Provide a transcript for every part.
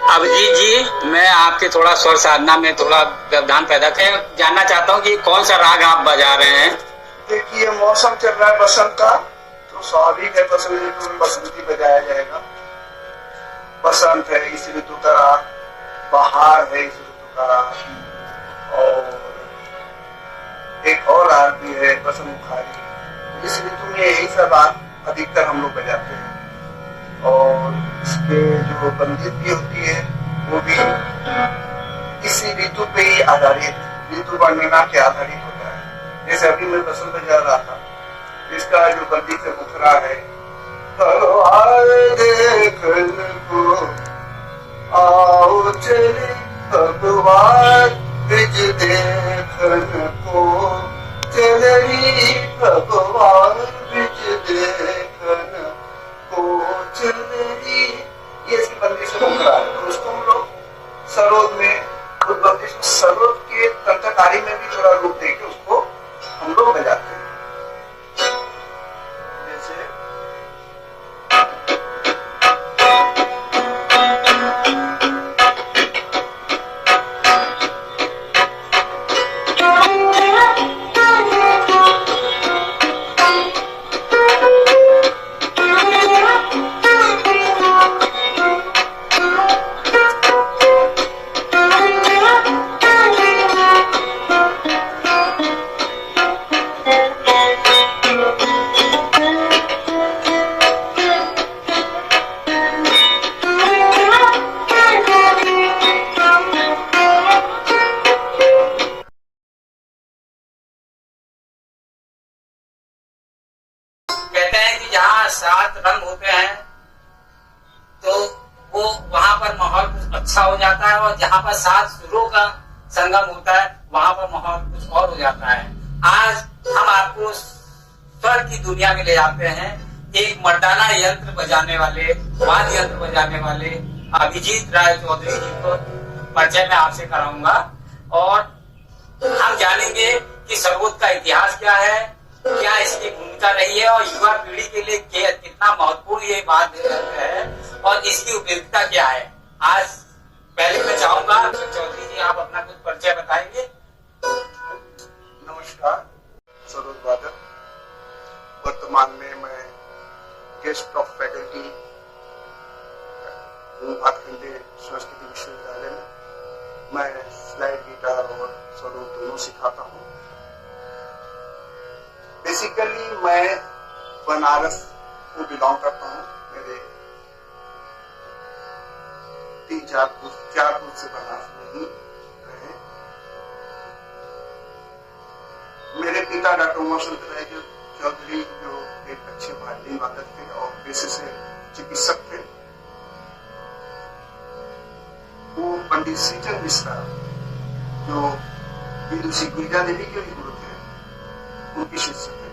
अभिजीत जी, मैं आपके थोड़ा स्वर साधना में थोड़ा व्यवधान पैदा कर जानना चाहता हूँ कि कौन सा राग आप बजा रहे हैं। देखिए, मौसम चल रहा है बसंत का, तो स्वाभाविक है बसंत ऋतु में बसंती बजाया जाएगा। बसंत है इस ऋतु का राग, बहार है इस ऋतु का राग, और एक और राग भी है बसंत मुखारी। इस ऋतु में यही सब राग अधिकतर हम लोग बजाते हैं, और इसके जो बंदित भी होती है वो भी इसी ऋतु पे ही आधारित, ऋतु वर्णना के आधारित होता है। जैसे अभी मैं बसंत बजा रहा था, इसका जो बंदित है मुखरा है, देखन को आओ चले भगवान ब्रिज देखन को चलही, भगवान ब्रिज देखन को चलही, ये इसकी बंदिश से मुखरा है। तो उसको हम लोग सरोद में, उस बंदिश में सरोद के तंत्रकारी में भी थोड़ा रूप देके उसको हम लोग बजाते हैं। जैसे कहते हैं कि जहाँ 7 रंग होते हैं तो वो वहां पर माहौल कुछ अच्छा हो जाता है, और जहाँ पर 7 सुरों का संगम होता है वहां पर माहौल कुछ और हो जाता है। आज हम आपको स्वर की दुनिया में ले जाते हैं। एक मर्दाना यंत्र बजाने वाले, वाद्य यंत्र बजाने वाले अभिजीत राय चौधरी जी को परिचय मैं आपसे कराऊंगा, और हम जानेंगे कि सरोद का इतिहास क्या है, क्या इसकी भूमिका रही है, और युवा पीढ़ी के लिए कितना महत्वपूर्ण ये बात है, और इसकी उपयोगिता क्या है। आज पहले मैं चाहूंगा चौधरी जी, आप अपना कुछ परिचय बताएंगे। नमस्कार, सरोद वादक। वर्तमान में मैं गेस्ट ऑफ फैकल्टी हूँ भातखंडे संस्कृति विश्वविद्यालय में। मैं स्लाइड गिटार और सरोद दोनों सिखाता हूँ। बेसिकली मैं बनारस को बिलोंग करता हूँ। मेरे 3-4 पुरुष से बनारस में ही रहे। मेरे पिता डॉक्टर उमाशंकर राय चौधरी जो एक अच्छे वाद्य वादक थे और पेशे से चिकित्सक थे, वो पंडित श्रीचंद मिश्रा जो विदुषी गिरिजा देवी के भी गुरु थे, उनकी शिष्य थे।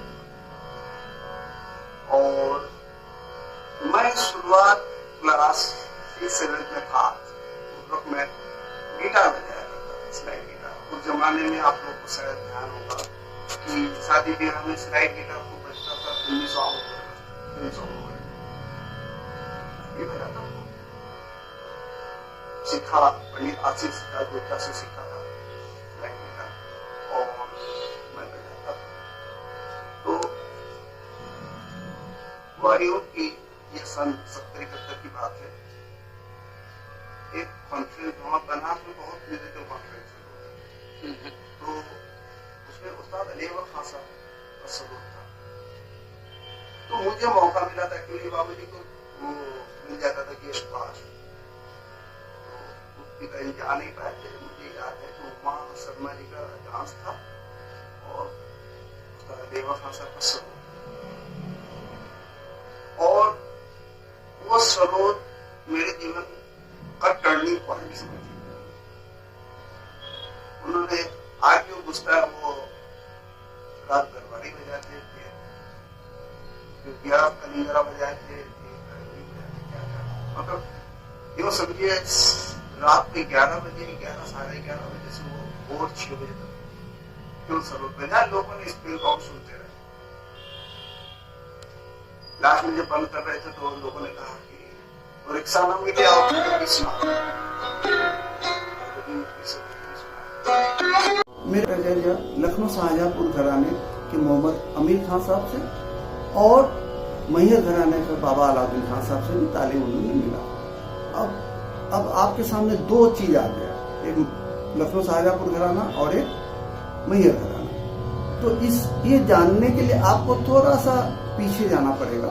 और मैं शुरुआत क्लास 6-7 में था, उस वक्त मैं गिटार बजाया करता था, स्लाइड गिटार। उस जमाने में आप लोग को शायद ध्यान होगा कि शादी ब्याह में स्लाइड गिटार को बजता था 1900 में ये बजाता था। सीखा पंडित आशीष गुप्ता से सीखा था स्लाइड गिटार, और मैं बजाता था। तो वारियों की ये सन 70-71 की बात है। एक कॉन्फ्रेंस वहां बनारस में बहुत म्यूजिकल कॉन्फ्रेंस है, तो उसमें उस्ताद अलीवर खान साहब का सरोद था। तो मुझे मौका मिला था, क्योंकि बाबू जी को वो मिल जाता था गेस्ट पास, तो कहीं जा नहीं पाए थे। मुझे याद है कि उमा शर्मा जी का डांस था और उस्ताद अलीवर खान साहब का सरोद, और वो सरोद मेरे जीवन का टर्निंग पॉइंट समझिए। उन्होंने आज जो गुस्सा है वो रात दरबारी बजाते थे, जो 11 कलिंगरा बजाए थे, मतलब यूँ समझिए रात के 11 बजे, 11 साढ़े 11 बजे से वो भोर 6 बजे तक क्यों सरोद बजा, लोगों ने स्पेल बॉक्स सुनते रहे। लास्ट में जब बंद कर रहे थे तो लोगों ने कहा कि वो रिक्शा ना मिले और मेरा नजरिया लखनऊ शाहजहांपुर घराने के मोहम्मद अमीर खान साहब से और मैहर घराने के बाबा अलाउद्दीन खान साहब से भी तालीम उन्होंने मिला। अब आपके सामने दो चीज आ गया, एक लखनऊ शाहजहांपुर घराना और एक मैहर घराना। तो ये जानने के लिए आपको थोड़ा सा पीछे जाना पड़ेगा।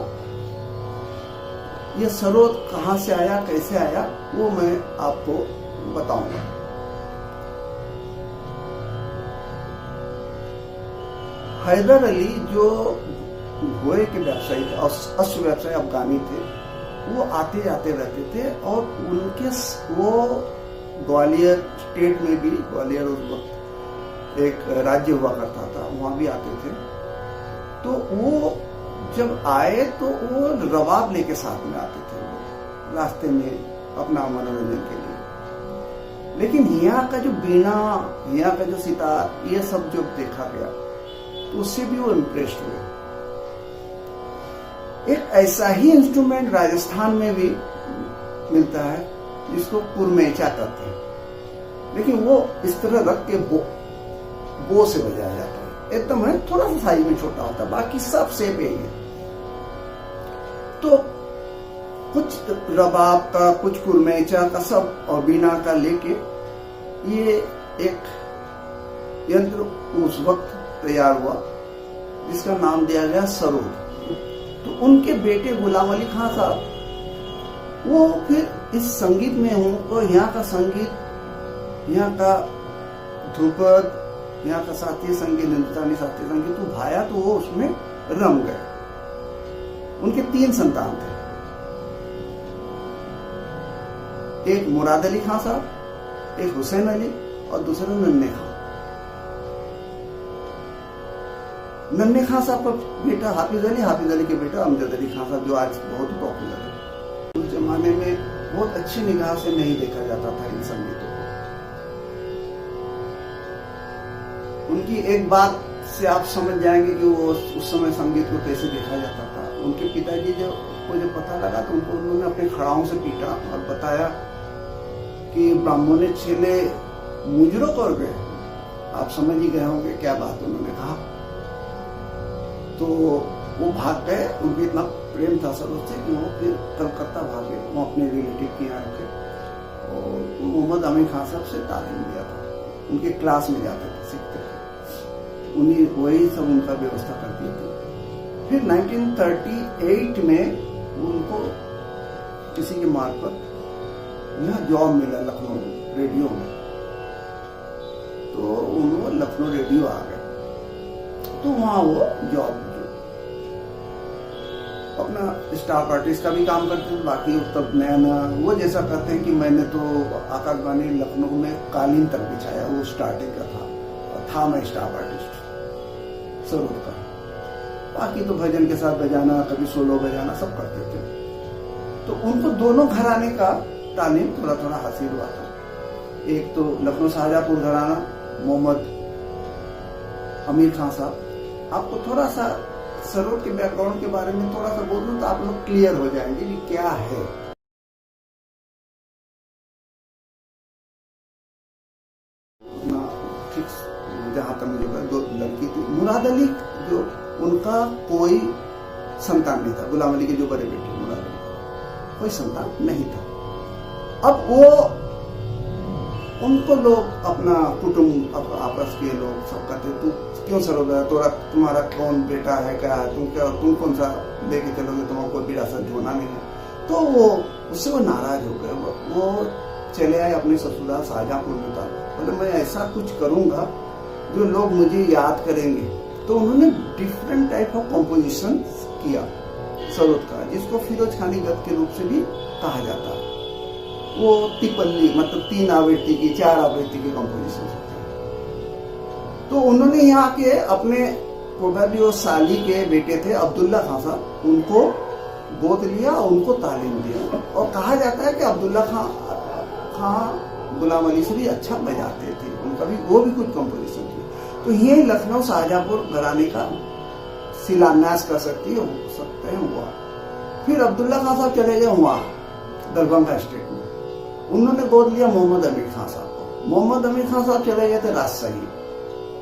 ये सरोद कहाँ से आया, कैसे आया, वो मैं आपको बताऊंगा। हैदर अली जो घोड़े के व्यवसायी थे, अश्व व्यवसायी अफगानी थे, वो आते जाते रहते थे और वो ग्वालियर स्टेट में भी, ग्वालियर उस वक्त एक राज्य हुआ करता था, वहां भी आते थे। तो वो जब आए तो वो रबाब लेके साथ में आते थे रास्ते में अपना मनोरंजन के लिए। लेकिन यहाँ का जो बीना, यहाँ का जो सितार, ये सब जो देखा गया तो उससे भी वो इम्प्रेस्ड हुए। एक ऐसा ही इंस्ट्रूमेंट राजस्थान में भी मिलता है जिसको कुरमेचा कहते हैं, लेकिन वो इस तरह रख के बो से बजाया जाता है। एकदम है, थोड़ा सा साइज में छोटा होता है, बाकी सब सेम ही है। तो कुछ रबाब का, कुछ कुरमेचा का सब और बीना का लेके ये एक यंत्र उस वक्त तैयार हुआ जिसका नाम दिया गया सरोद। तो उनके बेटे गुलाम अली खान साहब वो फिर इस संगीत में हूं तो यहाँ का संगीत, यहाँ का ध्रुपद, यहाँ का शास्त्रीय संगीत, हिंदुस्तानी शास्त्रीय संगीत तो भाया, तो वो उसमें रम गए। उनके 3 संतान थे, एक मुराद अली खान साहब, एक हुसैन अली और दूसरा नन्हे खान। नन्हे खान साहब का बेटा हाफिज अली के बेटा अमजद अली खान साहब, जो आज बहुत ही पॉपुलर है। उस जमाने में बहुत अच्छी निगाह से नहीं देखा जाता था इन संगीतों को। उनकी एक बात से आप समझ जाएंगे कि वो उस समय संगीत को कैसे देखा जाता था। उनके पिताजी को जब पता लगा तो उन्होंने अपने खड़ाओं से पीटा और बताया कि ब्राह्मणों छेले मुजरो कर गए। आप समझ ही गए होंगे क्या बात उन्होंने कहा। तो वो भाग गए, उनको इतना प्रेम था सरोद से कि वो फिर कलकत्ता भागे, वो अपने रिलेटिव के यहाँ रखे और मोहम्मद अमीर खान साहब से तालीम लिया था। उनके क्लास में जाते थे, सीखते थे, उन्हीं वही सब उनका व्यवस्था कर दी थी। फिर 1938 में उनको किसी के मार्फत यहाँ जॉब मिला लखनऊ रेडियो में, तो उन्होंने लखनऊ रेडियो आ गए। तो वहां वो जॉब अपना स्टाफ आर्टिस्ट का भी काम करते थे। बाकी तब नया नया वो जैसा कहते हैं कि मैंने तो आकाशवाणी लखनऊ में कालीन तक बिछाया, वो स्टार्टिंग का था मैं स्टाफ आर्टिस्ट सरोद का। बाकी तो भजन के साथ बजाना, कभी सोलो बजाना सब करते थे। तो उनको दोनों घराने का तालीम थोड़ा थोड़ा हासिल हुआ था। एक तो लखनऊ शाहजहांपुर घराना, मोहम्मद अमीर खान साहब। आपको थोड़ा सा सरोद के बैकग्राउंड के बारे में थोड़ा सा बोल दूं तो आप लोग क्लियर हो जाएंगे कि क्या है। ठीक, जहां तक मुझे 2 लड़की थी। मुराद अली जो उनका कोई संतान नहीं था, गुलाम अली के जो बड़े बेटे मुराद अली, कोई संतान नहीं था। अब वो उनको लोग अपना कुटुंब आपस के लोग सब कहते, तू क्यों सरोद है, तुम्हारा कौन बेटा है, क्या है, तुम कौन सा लेके चलोगे, तुम्हारा कोई विरासत ढोना नहीं है। तो वो उससे वो नाराज हो गए। वो चले आए अपने ससुराल शाहजहांपुर में था। बोले मैं ऐसा कुछ करूंगा जो लोग मुझे याद करेंगे। तो उन्होंने डिफरेंट टाइप ऑफ कॉम्पोजिशन किया सरोद का, जिसको फिरोज खानी गद के रूप से भी कहा जाता है। वो तिपल्ली मतलब 3 आवृत्ति की, 4 आवृत्ति की कॉम्पोजिशन होते हैं। तो उन्होंने यहाँ के अपने प्रोबेबली साली के बेटे थे अब्दुल्ला खान साहब, उनको गोद लिया और उनको तालीम दिया। और कहा जाता है कि अब्दुल्ला खान गुलाम अली से भी अच्छा बजाते थे, उनका भी वो भी कुछ कॉम्पोजिशन थी। तो ये लखनऊ शाहजहांपुर घराने का शिलान्यास कर सकते हैं हुआ। फिर अब्दुल्ला खान साहब चले गए वहाँ दरभंगा स्टेट में, उन्होंने गोद लिया मोहम्मद अमीर खान साहब को। मोहम्मद अमीर खान साहब चले गए थे राजशाही।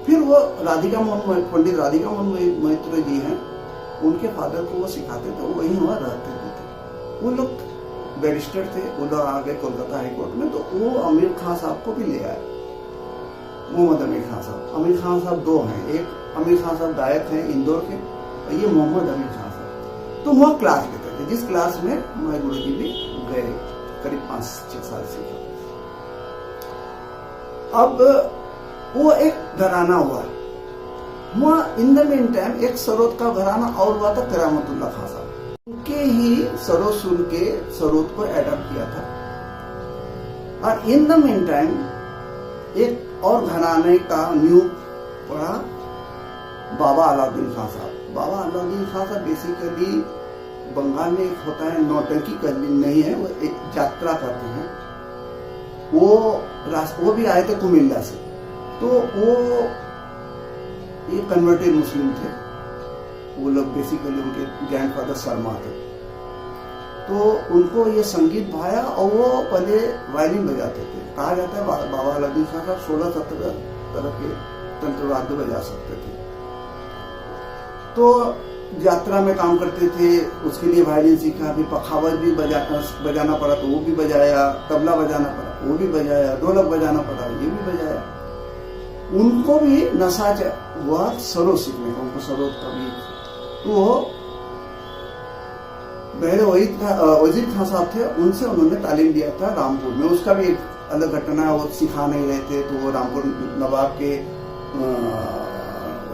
फिर वो पंडित राधिका मोहन मैत्र जी हैं, उनके फादर को वो सिखाते थे, वहीं वहाँ रहते थे। वो लोग बैरिस्टर थे, वो लोग आ गए कोलकाता हाई कोर्ट में, तो वो अमीर खान साहब को भी ले आए, मोहम्मद अमीर खान साहब। अमीर खान साहब दो हैं, एक अमीर खान साहब गायक हैं इंदौर के, और ये मोहम्मद अमीर खान साहब। तो वहाँ क्लास लेते थे, जिस क्लास में हमारे गुरु जी भी गए करीब 5-6 साल से। अब वो एक घराना हुआ वहाँ। इन द मीन टाइम एक सरोद का घराना और हुआ था, करामतुल्लाह खान साहब, उनके ही सरोद सुन के सरोद को एडॉप्ट किया था। और इन द मीन टाइम एक और घराने का न्यू पड़ा बाबा अलाउद्दीन खान साहब। बाबा अलाउद्दीन खान साहब बेसिकली बंगाल में एक होता है नौटंकी करनी नहीं है, वो एक यात्रा करते हैं। वो भी आए थे कुमिल्ला से, तो वो ये कन्वर्टेड मुस्लिम थे। वो लोग बेसिकली उनके ग्रैंडफादर शर्मा थे, तो उनको ये संगीत भाया और वो पहले वायलिन बजाते थे। कहा जाता है बाबा अलाउद्दीन खान साहब 16-17 तरह के तंत्र वाद्य बजा सकते थे। तो यात्रा में काम करते थे, उसके लिए वायलिन सीखा, फिर पखावज भी बजाना पड़ा तो वो भी बजाया, तबला बजाना पड़ा वो भी बजाया, ढोलक बजाना पड़ा ये भी बजाया। उनको भी नशा हुआ सरोद सीखने का, उनको सरोद का भी। तो पहले वजीर खान साहब थे, उनसे उन्होंने तालीम दिया था रामपुर में। उसका भी एक अलग घटना है, वो सिखा नहीं रहे थे, तो वो रामपुर नवाब के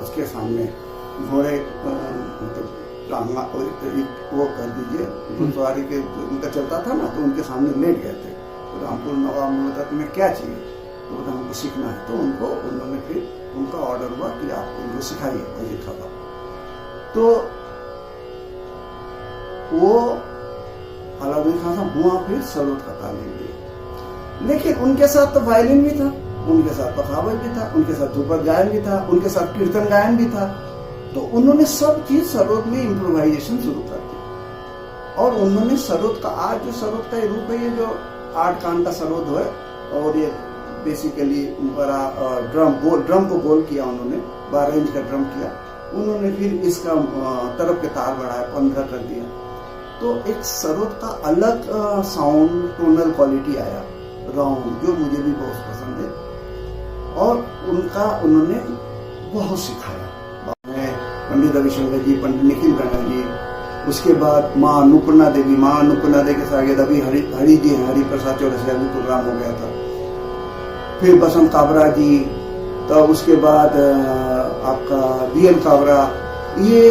उसके सामने घोड़े वो कर दीजिए घुड़सवारी के उनका चलता था ना, तो उनके सामने लेट गए थे। तो रामपुर नवाब ने बताया तुम्हें क्या चाहिए, तो बोला हमको सीखना है। तो उन्होंने फिर उनका ऑर्डर हुआ कि आप उनको सिखाइए वजीर खान। तो वो अलाउद्दीन खान साहब वहाँ फिर सरोद का तालीम दी, लेकिन उनके साथ तो वायलिन भी था, उनके साथ पखावज भी था, उनके साथ ध्रुपद गायन भी था, उनके साथ कीर्तन गायन भी था। तो उन्होंने सब चीज सरोद में इम्प्रोवाइजेशन शुरू कर दी। और उन्होंने सरोद का आज जो सरोद का रूप है, ये जो 8 कान का सरोद है, और ये बेसिकली बड़ा ड्रम को गोल किया उन्होंने, 12 इंच का ड्रम किया उन्होंने, फिर इसका तरफ के तार बढ़ाया, 15 कर दिया। तो एक सरोद का अलग साउंड टोनल क्वालिटी आया, राउंड, जो मुझे भी बहुत पसंद है। और उन्होंने बहुत सिखाया, पंडित रविशंकर जी, पंडित निखिल बनर्जी, उसके बाद माँ अन्नपूर्णा देवी के शागिर्द अभी हरि जी हैं, हरि प्रसाद चौरसिया भी प्रोग्राम हो गया था। फिर बसंत काबरा जी, तब उसके बाद आपका BL काबरा, ये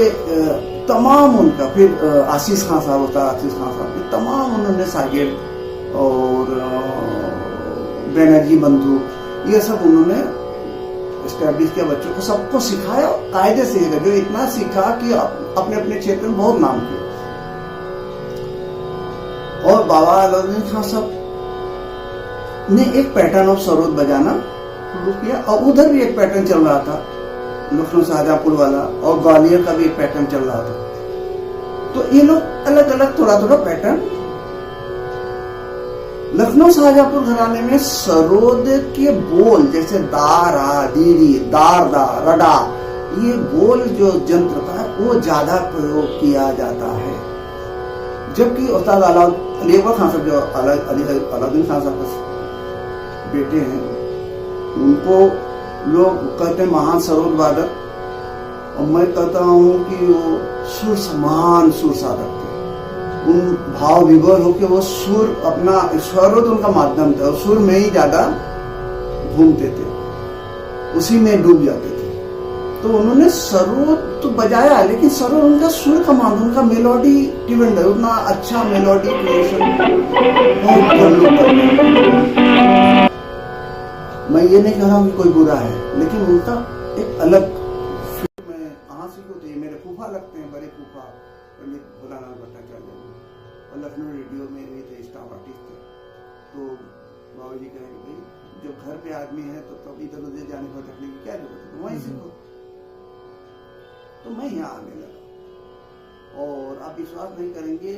तमाम उनका, फिर आशीष खान साहब होता, आशीष खान साहब तमाम उन्होंने शागिर्द, और बैनर्जी बंधु, ये सब उन्होंने एस्टैब्लिश किया, बच्चों को सबको सिखाया, कायदे से जो इतना सीखा कि अपने अपने क्षेत्र में बहुत नाम किया। और बाबा अलाउद्दीन खान साहब ने एक पैटर्न ऑफ सरोद बजाना शुरू किया, और उधर भी एक पैटर्न चल रहा था, लखनऊ शाहजहांपुर वाला, और ग्वालियर का भी एक पैटर्न चल रहा था। तो ये लोग अलग अलग थोड़ा थोड़ा पैटर्न। लखनऊ शाहजहांपुर घराने में सरोद के बोल जैसे दारा, दीदी, दार दा, रडा, ये बोल जो यंत्र का है वो ज्यादा प्रयोग किया जाता है। जबकि उस्ताद अली अकबर खान साहब, जो अलाउद्दीन खान साहब के बेटे हैं, उनको लोग कहते हैं महान सरोद वादक, और मैं कहता हूँ कि वो महान सुर साधक थे। उन भाव विभोर होकर वो सुर अपना, सरोद उनका माध्यम था, सुर में ही ज्यादा घूमते थे, उसी में डूब जाते थे। तो उन्होंने सरोद तो बजाया, लेकिन सरोद उनका सुर का माध्यम, उनका मेलोडी ट्यून है, उतना अच्छा मेलोडी क्रिएशन मैं ये नहीं कह रहा हूँ कि कोई बुरा है, लेकिन उनका एक अलग में कहाँ सीखो थे। मेरे फूफा लगते हैं, बड़े फूफा पंडित भोलानाथ भट्टाचार्य, और लखनऊ रेडियो में भी थे, स्टाफ आर्टिस्ट थे। तो बाबा जी कहे कि भाई जब घर पे आदमी है तो तब इधर उधर जाने भटकने की क्या जरूरत है, तो वहीं सीखो। तो मैं यहाँ आने लगा, और आप विश्वास नहीं करेंगे,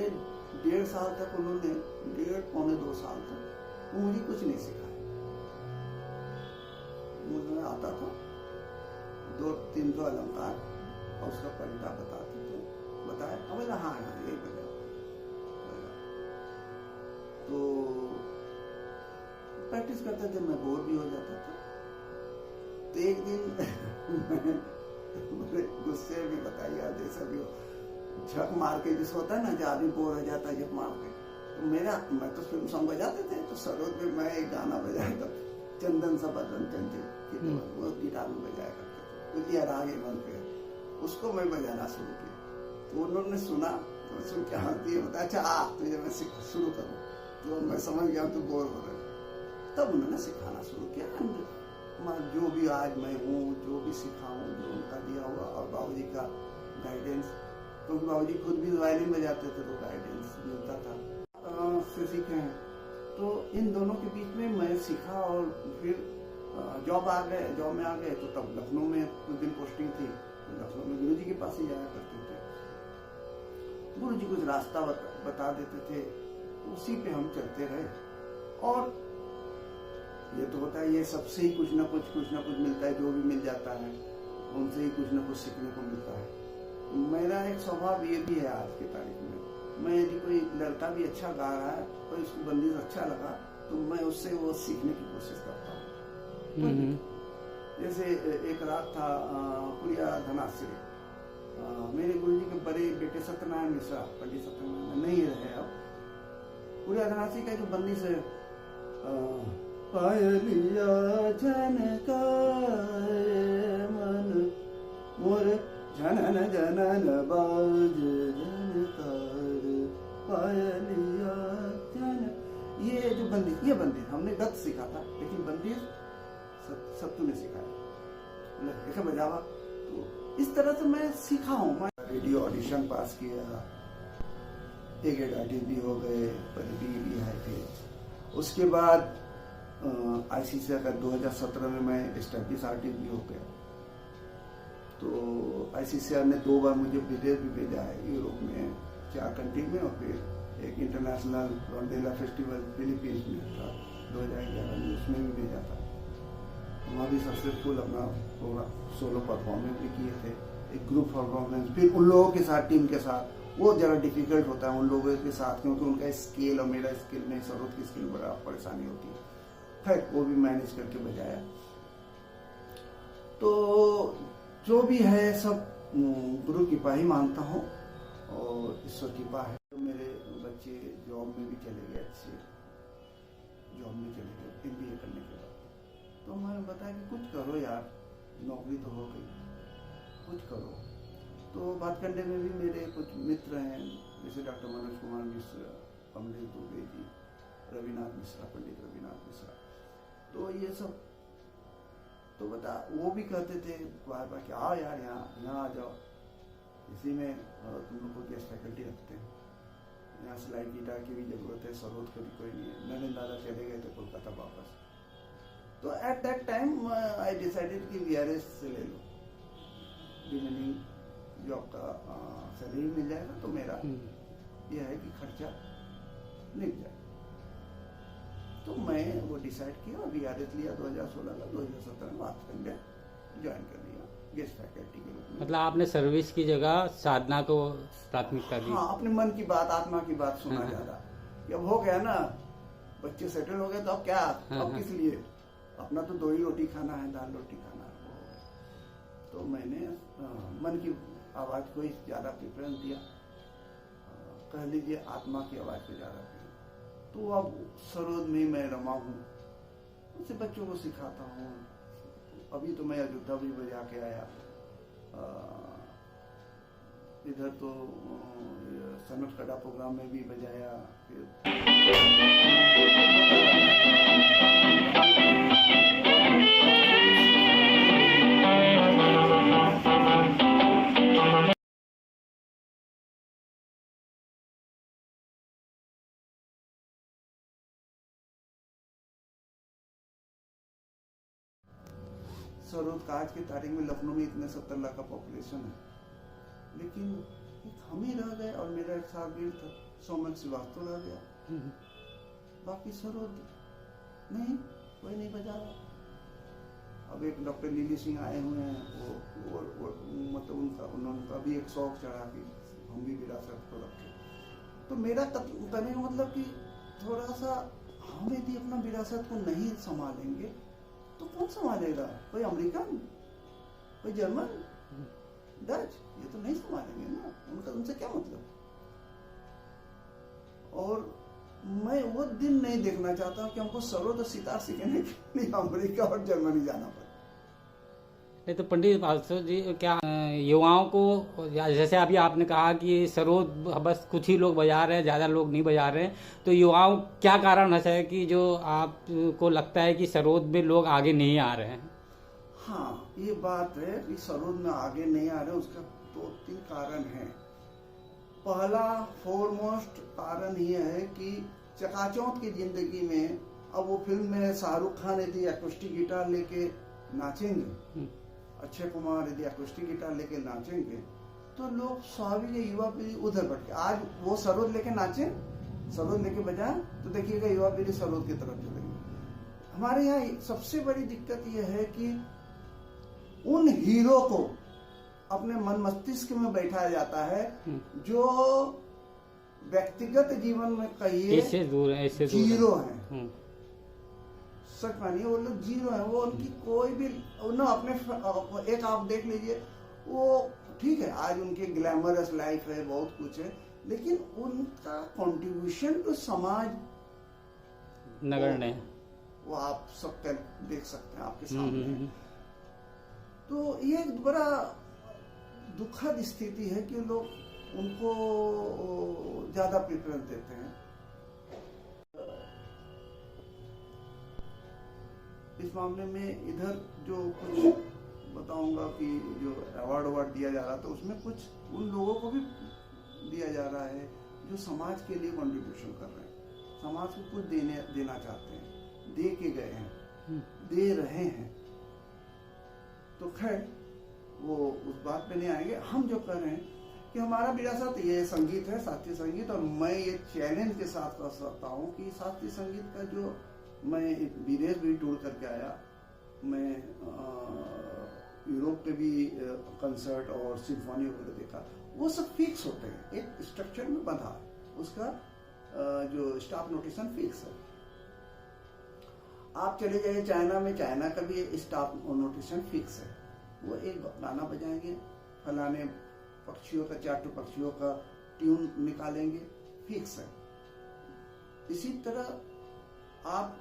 1.5 साल तक उन्होंने, 1.5-2 साल तक वो मुझे कुछ नहीं सिखाया। मुझे आता था 200-300 अलंकार और उसका पलटा बताते थे, बताया अब हाँ यही बजा। तो प्रैक्टिस करते थे, मैं बोर भी हो जाता था। तो एक दिन मैं गुस्से में बताइए आधे सभी झक मार के, जिसको होता है ना, जो आदमी बोर हो जाता है झक मार के, तो मैं तो फिल्म सॉन्ग बजाते थे, तो सरोद में मैं एक गाना बजाया था, चंदन सा बदन चंचल, वो गिटार में बजाया करते थे, तो ये राग मन पे, उसको मैं बजाना शुरू किया। तो उन्होंने सुना, तो सुन के हंसती है, बताया अच्छा तुझे मैं शुरू करूँ। तो मैं समझ गया तो बोर हो रहा है। तब उन्होंने सिखाना शुरू किया। जो भी आज मैं हूँ, जो भी सिखाऊं, जो उनका दिया हुआ, और बाबूजी का गाइडेंस, क्योंकि बाबूजी खुद भी वायलिन बजाते थे, तो गाइडेंस मिलता था से सीखे हैं। तो इन दोनों के बीच में मैं सीखा, और फिर जॉब में आ गए, तो तब लखनऊ में कुछ दिन पोस्टिंग थी, तो लखनऊ में गुरुजी के पास ही जाया करते थे। गुरुजी कुछ रास्ता बता देते थे, उसी पे हम चलते रहे। और ये तो होता है, ये सबसे ही कुछ ना कुछ मिलता है, जो भी मिल जाता है उनसे ही कुछ ना कुछ सीखने को मिलता है। मेरा एक स्वभाव ये भी है आज के तारीख में, मैं यदि कोई लड़का भी अच्छा गा रहा है, कोई उसको बंदिश अच्छा लगा, तो मैं उससे वो सीखने की कोशिश करता हूँ। जैसे एक राग था पुरिया धनाश्री, मेरे गुरुजी के बड़े बेटे सत्यनारायण मिश्रा, पंडित सत्यनारायण नहीं रहे अब, पुरिया धनाश्री का जो बंदिश है, पायलिया झनकाए मन मोर, झनन झनन बाज झनकार, पायलिया झन, ये जो बंदिश हमने गत सीखा था, लेकिन बंदिश सत्तू ने सिखाया, देखा बजावा। तो इस तरह से मैं सीखा हूँ। मैं रेडियो ऑडिशन पास किया, एक आर्टिस्ट भी हो गए, पदवी भी है। उसके बाद ICCR का 2017 में मैं एस्टेब्लिश आर्टिस्ट भी हो गया। तो ICCR ने 2 बार मुझे विदेश भी भेजा है, यूरोप में 4 कंट्री में, और फिर एक इंटरनेशनल रोंडेला फेस्टिवल फिलीपींस में था 2011 में, उसमें भी भेजा था। वहाँ भी सक्सेसफुल अपना प्रोग्राम सोलो परफॉर्मेंस भी किए थे, एक ग्रुप परफॉर्मेंस, फिर उन लोगों के साथ, टीम के साथ। वो जरा डिफिकल्ट होता है उन लोगों के साथ, क्योंकि उनका स्केल और मेरा स्केल में, सरोद की स्केल बड़ा परेशानी होती है। खैर वो भी मैनेज करके बजाया। तो जो भी है सब गुरु कृपा ही मानता हूँ, और ईश्वर कृपा है। तो मेरे बच्चे जॉब में भी चले गए, अच्छे जॉब में चले गए MBA करने के बाद। तो मैंने बताया कि कुछ करो यार, नौकरी तो हो गई, कुछ करो। तो भातखंडे में भी मेरे कुछ मित्र हैं, जैसे डॉक्टर मनोज कुमार मिश्रा, कमलेश दुबे जी, रविनाथ मिश्रा, पंडित रविनाथ मिश्रा। तो ये सब तो बता, वो भी कहते थे बार बार कि आओ यार, यहाँ आ जाओ, इसी में तुम लोग को गेस्ट फैकल्टी रखते हैं, यहाँ स्लाइड गिटार की भी जरूरत है, सरोद का भी कोई नहीं है। नरेंद्र दादा चले गए थे कोलकाता वापस। तो at that time I decided कि VRS से ले लो, रिमेनिंग जॉब का सैलरी मिल जाएगा, तो मेरा यह है कि खर्चा निकल जाए। तो मैं वो डिसाइड किया, VRS लिया 2016 में, 2017 में भातखंडे ज्वाइन कर लिया गेस्ट फैकल्टी के रूप में। मतलब आपने सर्विस की जगह साधना को प्राथमिकता दी? हाँ, अपने मन की बात, आत्मा की बात सुना ज्यादा। अब हो गया ना, बच्चे सेटल हो गए, तो अब क्या, अब किस लिए, अपना तो 2 ही रोटी खाना है, दाल रोटी खाना है। तो मैंने मन की आवाज को ही ज्यादा प्रेफरेंस दिया, कह लीजिए आत्मा की आवाज को ज्यादा। तो अब सरोद में मैं रमा हूँ, उससे बच्चों को सिखाता हूँ। अभी तो मैं अयोध्या भी बजा के आया, इधर तो सनत कड़ा प्रोग्राम में भी बजाया। सरोद का आज की तारीख में लखनऊ में इतने 70 लाख का पॉपुलेशन है, लेकिन एक हम ही रह गए और मेरा एक शागिर्द था सौम्य श्रीवास्तव रह गया, बाकी सरोद नहीं, कोई नहीं बजा रहा। अब एक डॉक्टर लीली सिंह आए हुए हैं, वो मतलब उनका भी एक शौक चढ़ा कि हम भी विरासत को रखें। तो मेरा कहने का मतलब कि थोड़ा सा हम यदि अपना विरासत को नहीं संभालेंगे तो कौन संभालेगा? कोई अमेरिकन, कोई जर्मन, डच, ये तो नहीं संभालेंगे ना, उनका उनसे क्या मतलब। और मैं वो दिन नहीं देखना चाहता कि हमको सरोद और सितार सीखने के लिए अमेरिका और जर्मनी जाना पड़े। नहीं तो पंडित वासुदेव जी, क्या युवाओं को, जैसे अभी आपने कहा कि सरोद बस कुछ ही लोग बजा रहे हैं, ज़्यादा लोग नहीं बजा रहे हैं, तो युवाओं क्या कारण है कि जो आपको लगता है कि सरोद में लोग आगे नहीं आ रहे हैं? हाँ, ये बात है कि सरोद में आगे नहीं आ रहे, उसका 2-3 कारण हैं। पहला फॉरमोस्ट कारण ये है कि चकाचौंध की जिंदगी में, अब वो फिल्म में शाहरुख खान यदि एक्वेस्टिक गिटार लेके नाचेंगे, अक्षय कुमार यदि एक्वेस्टिक गिटार लेके नाचेंगे, तो लोग स्वाभाविक युवा पीढ़ी उधर भटके। आज वो सरोद लेके नाचे, सरोद लेके बजाएं, तो देखिएगा युवा पीढ़ी सरोद की तरफ चलेगी। हमारे यहाँ सबसे बड़ी दिक्कत यह है कि उन हीरो को अपने मन मस्तिष्क में बैठाया जाता है जो व्यक्तिगत जीवन में कहिए इससे दूर है, इससे दूर जीरो है। सच मानिए वो लोग जीरो है, वो उनकी कोई भी न अपने एक आप देख लीजिए, वो ठीक है आज उनकी ग्लैमरस लाइफ है, बहुत कुछ है, लेकिन उनका कंट्रीब्यूशन टू समाज नगण्य, वो आप सब देख सकते हैं आपके सामने। तो ये एक बड़ा दुखद स्थिति है कि लोग उनको ज्यादा प्रेफरेंस देते हैं। इस मामले में इधर जो कुछ बताऊंगा कि जो अवार्ड दिया जा रहा था, उसमें कुछ उन लोगों को भी दिया जा रहा है जो समाज के लिए कंट्रीब्यूशन कर रहे हैं, समाज को कुछ देना चाहते हैं, दे के गए हैं, दे रहे हैं। तो खैर वो उस बात पे नहीं आएंगे। हम जो कर रहे हैं कि हमारा विरासत ये संगीत है, शास्त्रीय संगीत, और मैं ये चैलेंज के साथ कर सकता हूँ कि शास्त्रीय संगीत का जो मैं विदेश भी टूर करके आया, मैं यूरोप के भी कंसर्ट और सिम्फनी वगैरह देखा, वो सब फिक्स होते हैं, एक स्ट्रक्चर में बंधा है, उसका जो स्टाफ नोटेशन फिक्स है। आप चले जाइए चाइना में, चाइना का भी स्टाफ नोटेशन फिक्स है, वो एक गाना बजाएंगे, फलाने पक्षियों का, चाटू पक्षियों का ट्यून निकालेंगे, फिक्स है। इसी तरह आप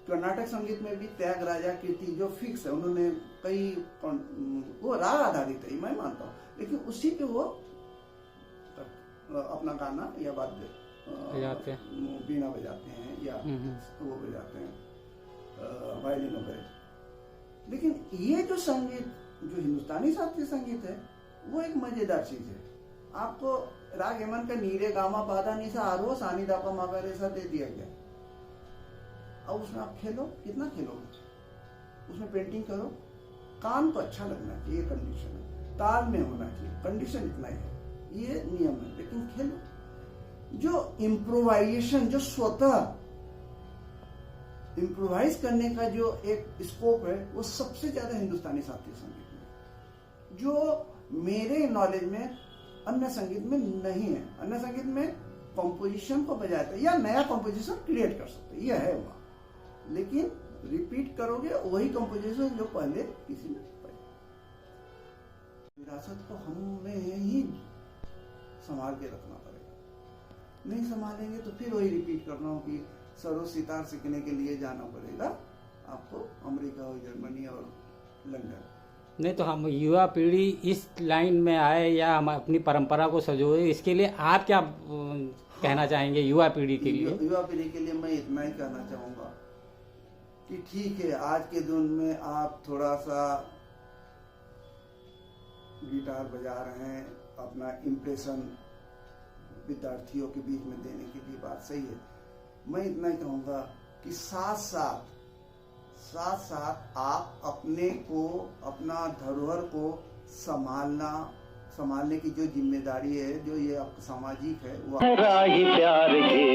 कर्नाटक संगीत में भी त्यागराजा कीर्ति जो फिक्स है, उन्होंने कई वो राग आधारित है मैं मानता हूँ, लेकिन उसी पे वो अपना गाना या वाद्य बजाते हैं, बीना बजाते हैं या वो बजाते हैं वायलिन वगैरह। लेकिन ये जो संगीत, जो हिंदुस्तानी शास्त्रीय संगीत है, वो एक मजेदार चीज है। आपको राग यमन का नीरे गामा पादा निसा आरो सानी दापा मागा रेसा दे दिया गया, अब उसमें आप खेलो, कितना खेलोगे, उसमें पेंटिंग करो, कान को अच्छा लगना चाहिए, कंडीशन है, ताल में होना चाहिए, कंडीशन इतना ही है, ये नियम है। लेकिन खेलो, जो इम्प्रोवाइजेशन, जो स्वतः इम्प्रोवाइज करने का जो एक स्कोप है, वो सबसे ज्यादा हिंदुस्तानी शास्त्रीय संगीत में, जो मेरे नॉलेज में अन्य संगीत में नहीं है। अन्य संगीत में कंपोजिशन को बजाते या नया कंपोजिशन क्रिएट कर सकते, यह है वहां, लेकिन रिपीट करोगे वही कंपोजिशन जो पहले किसी ने पढ़ी। विरासत को हमें ही संभाल के रखना पड़ेगा, नहीं संभालेंगे तो फिर वही रिपीट करना हो कि सरोद सितार सीखने के लिए जाना पड़ेगा आपको अमेरिका और जर्मनी और लंदन। नहीं तो हम युवा पीढ़ी इस लाइन में आए या हम अपनी परंपरा को सजोए, इसके लिए आप क्या कहना चाहेंगे युवा पीढ़ी के लिए? युवा पीढ़ी के लिए मैं इतना ही कहना चाहूंगा कि ठीक है, आज के दिन में आप थोड़ा सा गिटार बजा रहे हैं, अपना इम्प्रेशन विद्यार्थियों के बीच में देने के लिए बात सही है। मैं इतना ही कहूंगा कि साथ साथ आप अपने को, अपना धरोहर को संभालना संभालने की जो जिम्मेदारी है, जो ये आपका सामाजिक है, वो राही प्यार की